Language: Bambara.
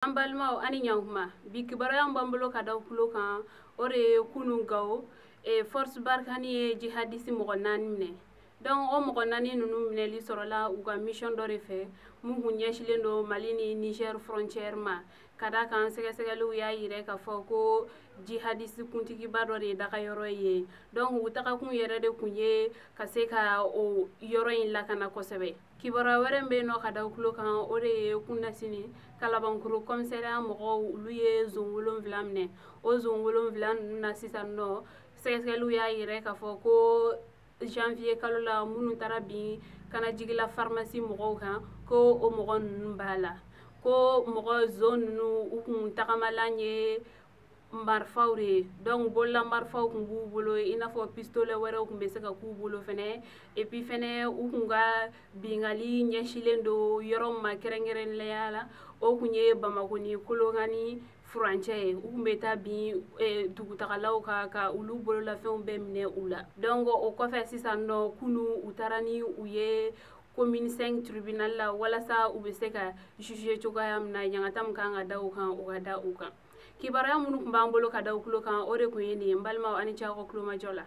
An balimaw ani ɲankuma bi kibaruya b'an bolo ka da kulo kan o de ye kunun gawo force barkani ye jihadisi mɔgɔ 4 minɛ donc o mɔgɔ 4 nunu minɛli sɔrɔla u ka mission dɔ de fɛ mun kun ɲɛsilen do Mali ni Niger frontière ma ka da kan sɛgɛsɛgɛliw y'a yira k'a fɔ ko jihadisi kuntigiba dɔ de ye daga yɔrɔ ye donc u tagakun yɛrɛ de kun ye ka se ka o yɔrɔ in lakana kosɛbɛ. Kibaruya wɛrɛ bɛ nɔ ka da kulo kan o de ye kundasini Kalabankoro commissariat mɔgɔw olu ye zone 7 minɛ o zone 7 ninnu na sisan nɔ sɛgɛsɛgɛliw y'a yira k'a fɔ ko janvier kalo la minnu taara bin kanajigila pharmacie mɔgɔw kan ko o mɔgɔ ninnu b'a la ko mɔgɔ zone ninnu u kun tagamalan ye marifaw de ye donc bolola marifaw kun b'u bolo i n'a fɔ pistolet wɛrɛw kun bɛ se ka k'u bolo fɛnɛ et puis fɛnɛ u kun ka bingali ɲɛsilen do yɔrɔ ma kɛrɛnkɛrɛnnenya la o kun ye Bamako ni Kolokani furancɛ ye u kun bɛ taa bin dugutagalaw ka olu bololafɛnw bɛɛ minɛ u la donc o kɔfɛ sisan nɔ kunu u taara ni u ye commune 5 tribunal la walasa u bɛ se ka juger cogoya min na ɲangata min kan ka da u kan u ka da u kan. Kibaruya minnu kun b'an bolo ka da kulo kan o de kun ye nin ye n balimaw ani ce aw ka kulomajɔ la.